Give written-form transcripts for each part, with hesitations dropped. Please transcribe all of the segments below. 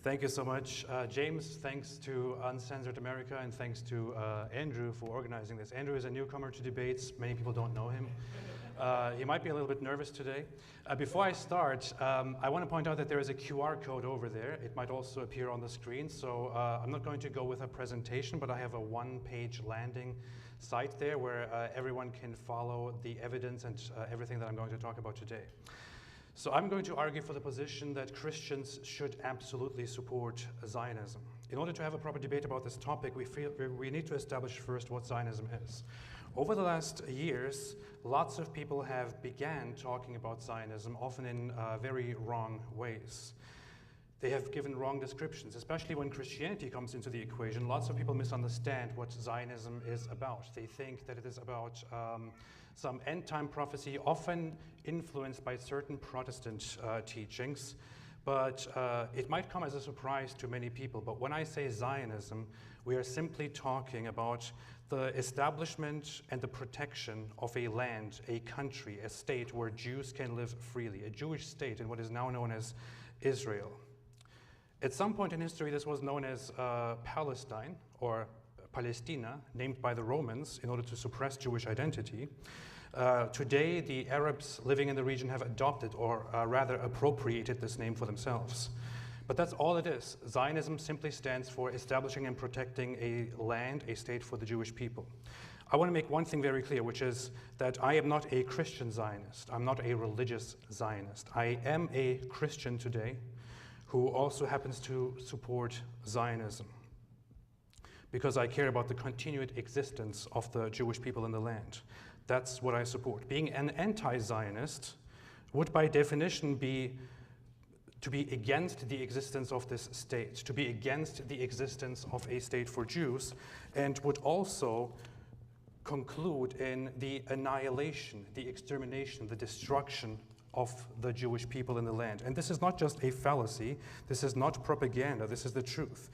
Thank you so much, James. Thanks to Uncensored America, and thanks to Andrew for organizing this. Andrew is a newcomer to debates. Many people don't know him. He might be a little bit nervous today. Before I start, I want to point out that there is a QR code over there. It might also appear on the screen. So I'm not going to go with a presentation, but I have a one-page landing site there where everyone can follow the evidence and everything that I'm going to talk about today. So I'm going to argue for the position that Christians should absolutely support Zionism. In order to have a proper debate about this topic, we need to establish first what Zionism is. Over the last years, lots of people have began talking about Zionism, often in very wrong ways. They have given wrong descriptions, especially when Christianity comes into the equation. Lots of people misunderstand what Zionism is about. They think that it is about some end-time prophecy, often influenced by certain Protestant teachings, but it might come as a surprise to many people. But when I say Zionism, we are simply talking about the establishment and the protection of a land, a country, a state where Jews can live freely, a Jewish state in what is now known as Israel. At some point in history, this was known as Palestine, or Palestina, named by the Romans in order to suppress Jewish identity. Today, the Arabs living in the region have adopted, or rather appropriated, this name for themselves. But that's all it is. Zionism simply stands for establishing and protecting a land, a state for the Jewish people. I want to make one thing very clear, which is that I am not a Christian Zionist. I'm not a religious Zionist. I am a Christian today who also happens to support Zionism, because I care about the continued existence of the Jewish people in the land. That's what I support. Being an anti-Zionist would by definition be to be against the existence of this state, to be against the existence of a state for Jews, and would also conclude in the annihilation, the extermination, the destruction of the Jewish people in the land. And this is not just a fallacy, this is not propaganda, this is the truth.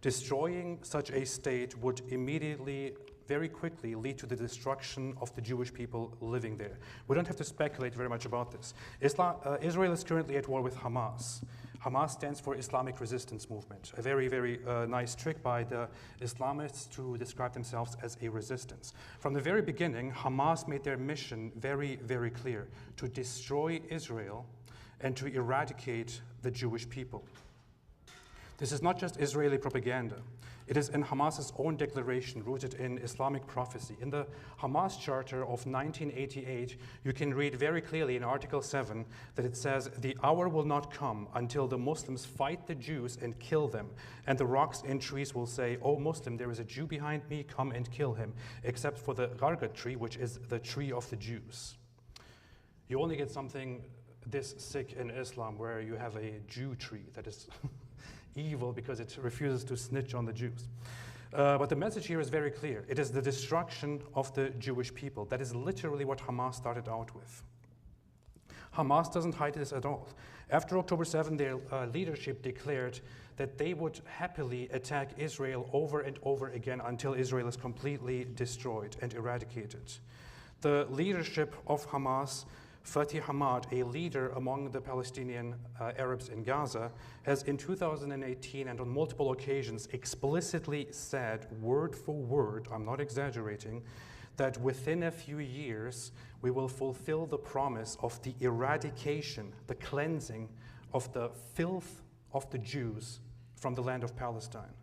Destroying such a state would immediately, very quickly, lead to the destruction of the Jewish people living there. We don't have to speculate very much about this. Israel is currently at war with Hamas. Hamas stands for Islamic Resistance Movement, a very, very nice trick by the Islamists to describe themselves as a resistance. From the very beginning, Hamas made their mission very, very clear: to destroy Israel and to eradicate the Jewish people. This is not just Israeli propaganda. It is in Hamas's own declaration, rooted in Islamic prophecy. In the Hamas Charter of 1988, you can read very clearly in Article 7 that it says, "The hour will not come until the Muslims fight the Jews and kill them, and the rocks and trees will say, 'O Muslim, there is a Jew behind me, come and kill him,' except for the Gargat tree, which is the tree of the Jews." You only get something this sick in Islam, where you have a Jew tree that is evil because it refuses to snitch on the Jews. But the message here is very clear. It is the destruction of the Jewish people. That is literally what Hamas started out with. Hamas doesn't hide this at all. After October 7, their leadership declared that they would happily attack Israel over and over again until Israel is completely destroyed and eradicated. The leadership of Hamas, Fatih Hamad, a leader among the Palestinian Arabs in Gaza, has in 2018 and on multiple occasions explicitly said, word for word, I'm not exaggerating, that within a few years we will fulfill the promise of the eradication, the cleansing of the filth of the Jews from the land of Palestine.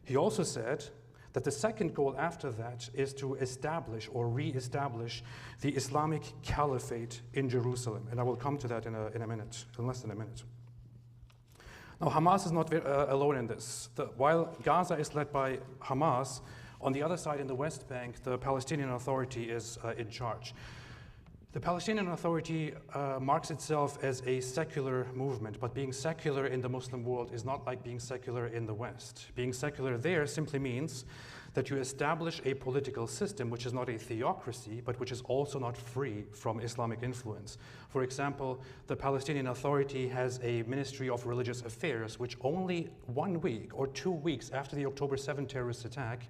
He also said that the second goal after that is to establish or re-establish the Islamic Caliphate in Jerusalem. And I will come to that in a minute, in less than a minute. Now, Hamas is not alone in this. While Gaza is led by Hamas, on the other side in the West Bank, the Palestinian Authority is in charge. The Palestinian Authority marks itself as a secular movement, but being secular in the Muslim world is not like being secular in the West. Being secular there simply means that you establish a political system which is not a theocracy, but which is also not free from Islamic influence. For example, the Palestinian Authority has a Ministry of Religious Affairs, which only 1 week or 2 weeks after the October 7 terrorist attack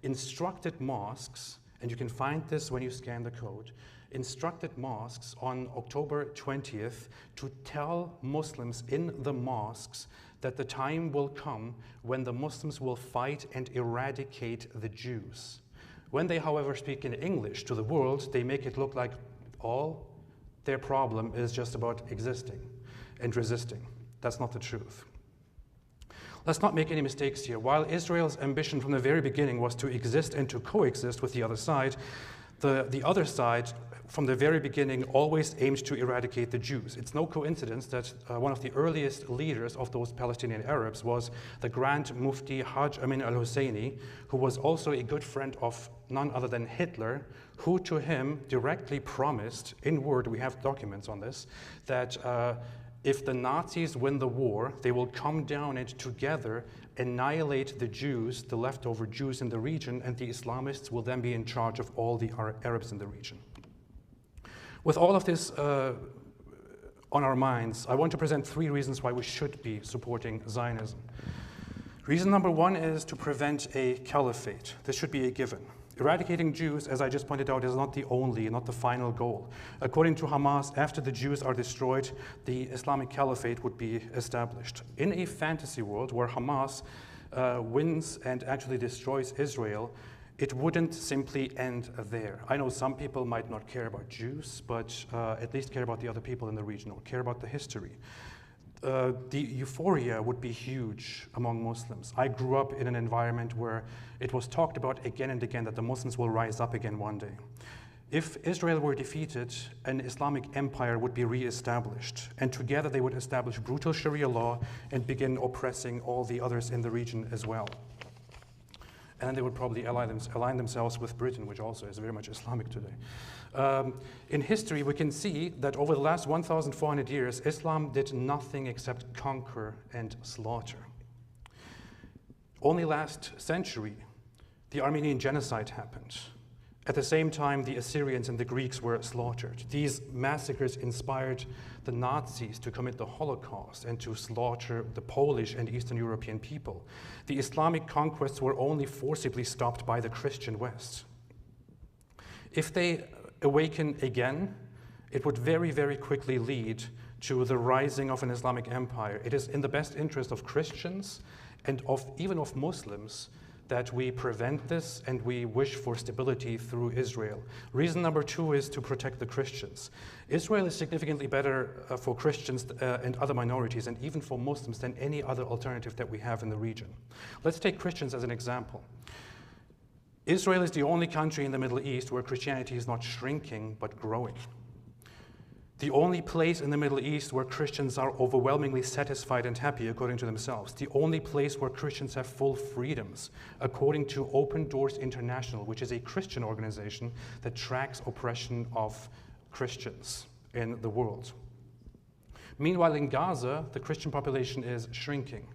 instructed mosques, and you can find this when you scan the code, instructed mosques on October 20th to tell Muslims in the mosques that the time will come when the Muslims will fight and eradicate the Jews. When they, however, speak in English to the world, they make it look like all their problem is just about existing and resisting. That's not the truth. Let's not make any mistakes here. While Israel's ambition from the very beginning was to exist and to coexist with the other side from the very beginning always aimed to eradicate the Jews. It's no coincidence that one of the earliest leaders of those Palestinian Arabs was the Grand Mufti Hajj Amin al-Husseini, who was also a good friend of none other than Hitler, who to him directly promised, in word, we have documents on this, that if the Nazis win the war, they will come down and together annihilate the Jews, the leftover Jews in the region, and the Islamists will then be in charge of all the Arabs in the region. With all of this on our minds, I want to present 3 reasons why we should be supporting Zionism. Reason number 1 is to prevent a caliphate. This should be a given. Eradicating Jews, as I just pointed out, is not the only, not the final goal. According to Hamas, after the Jews are destroyed, the Islamic Caliphate would be established. In a fantasy world where Hamas wins and actually destroys Israel, it wouldn't simply end there. I know some people might not care about Jews, but at least care about the other people in the region or care about the history. The euphoria would be huge among Muslims. I grew up in an environment where it was talked about again and again that the Muslims will rise up again one day. If Israel were defeated, an Islamic empire would be re-established, and together they would establish brutal Sharia law and begin oppressing all the others in the region as well. And then they would probably align themselves with Britain, which also is very much Islamic today. In history, we can see that over the last 1,400 years, Islam did nothing except conquer and slaughter. Only last century, the Armenian genocide happened. At the same time, the Assyrians and the Greeks were slaughtered. These massacres inspired the Nazis to commit the Holocaust and to slaughter the Polish and Eastern European people. The Islamic conquests were only forcibly stopped by the Christian West. If they awaken again, it would very, very quickly lead to the rising of an Islamic empire. It is in the best interest of Christians and even of Muslims that we prevent this and we wish for stability through Israel. Reason number 2 is to protect the Christians. Israel is significantly better for Christians and other minorities and even for Muslims than any other alternative that we have in the region. Let's take Christians as an example. Israel is the only country in the Middle East where Christianity is not shrinking but growing. The only place in the Middle East where Christians are overwhelmingly satisfied and happy according to themselves. The only place where Christians have full freedoms according to Open Doors International, which is a Christian organization that tracks oppression of Christians in the world. Meanwhile, in Gaza, the Christian population is shrinking.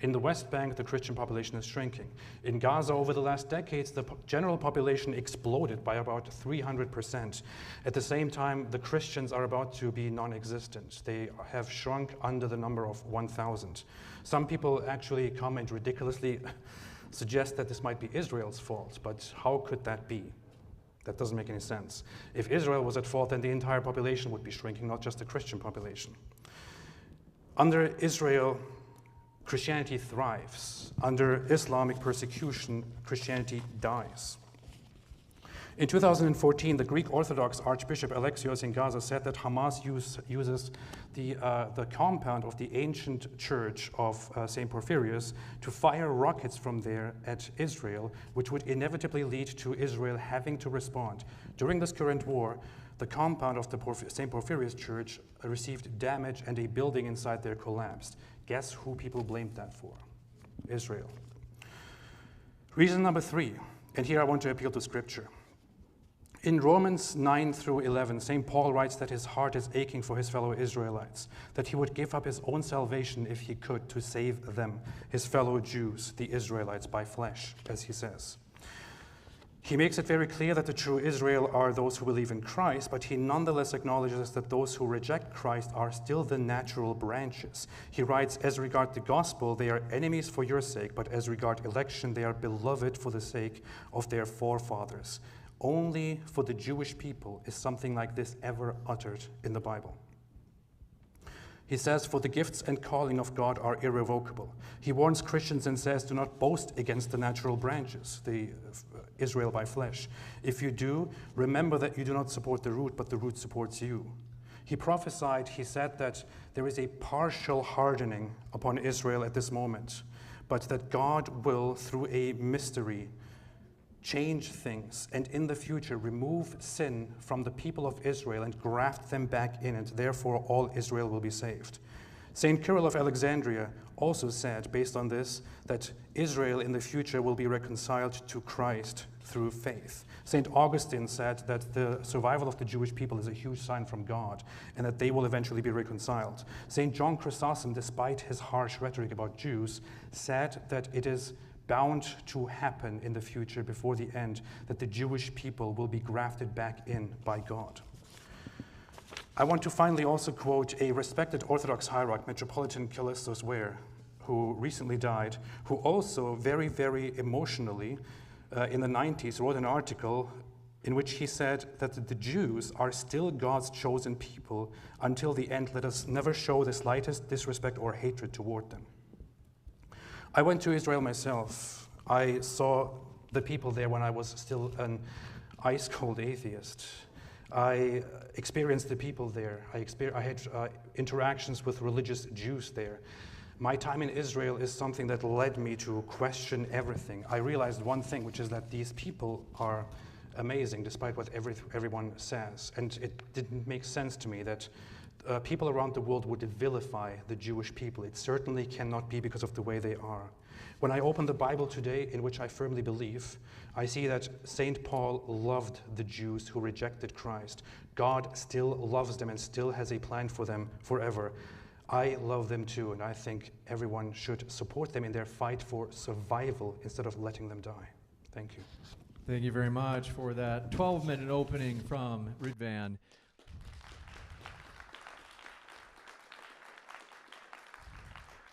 In the West Bank, the Christian population is shrinking. In Gaza, over the last decades, the general population exploded by about 300%. At the same time, the Christians are about to be non-existent. They have shrunk under the number of 1,000. Some people actually come and ridiculously suggest that this might be Israel's fault, but how could that be? That doesn't make any sense. If Israel was at fault, then the entire population would be shrinking, not just the Christian population. Under Israel, Christianity thrives. Under Islamic persecution, Christianity dies. In 2014, the Greek Orthodox Archbishop Alexios in Gaza said that Hamas uses the compound of the ancient church of St. Porphyrius to fire rockets from there at Israel, which would inevitably lead to Israel having to respond. During this current war, the compound of the St. Porphyrius church received damage and a building inside there collapsed. Guess who people blamed that for? Israel. Reason number 3, and here I want to appeal to Scripture. In Romans 9 through 11, St. Paul writes that his heart is aching for his fellow Israelites, that he would give up his own salvation if he could to save them, his fellow Jews, the Israelites, by flesh, as he says. He makes it very clear that the true Israel are those who believe in Christ, but he nonetheless acknowledges that those who reject Christ are still the natural branches. He writes, as regard the gospel, they are enemies for your sake, but as regard election, they are beloved for the sake of their forefathers. Only for the Jewish people is something like this ever uttered in the Bible. He says, for the gifts and calling of God are irrevocable. He warns Christians and says, do not boast against the natural branches, the Israel by flesh. If you do, remember that you do not support the root, but the root supports you. He prophesied, he said that there is a partial hardening upon Israel at this moment, but that God will, through a mystery, change things, and in the future remove sin from the people of Israel and graft them back in, and therefore all Israel will be saved. St. Cyril of Alexandria also said, based on this, that Israel in the future will be reconciled to Christ through faith. St. Augustine said that the survival of the Jewish people is a huge sign from God, and that they will eventually be reconciled. St. John Chrysostom, despite his harsh rhetoric about Jews, said that it is bound to happen in the future before the end, that the Jewish people will be grafted back in by God. I want to finally also quote a respected Orthodox hierarch, Metropolitan Kallistos Ware, who recently died, who also very, very emotionally in the 90s wrote an article in which he said that the Jews are still God's chosen people until the end. Let us never show the slightest disrespect or hatred toward them. I went to Israel myself. I saw the people there when I was still an ice-cold atheist. I experienced the people there. I had interactions with religious Jews there. My time in Israel is something that led me to question everything. I realized one thing, which is that these people are amazing, despite what everyone says. And it didn't make sense to me that people around the world would vilify the Jewish people. It certainly cannot be because of the way they are. When I open the Bible today, in which I firmly believe, I see that St. Paul loved the Jews who rejected Christ. God still loves them and still has a plan for them forever. I love them too, and I think everyone should support them in their fight for survival instead of letting them die. Thank you. Thank you very much for that 12-minute opening from Ruud Van.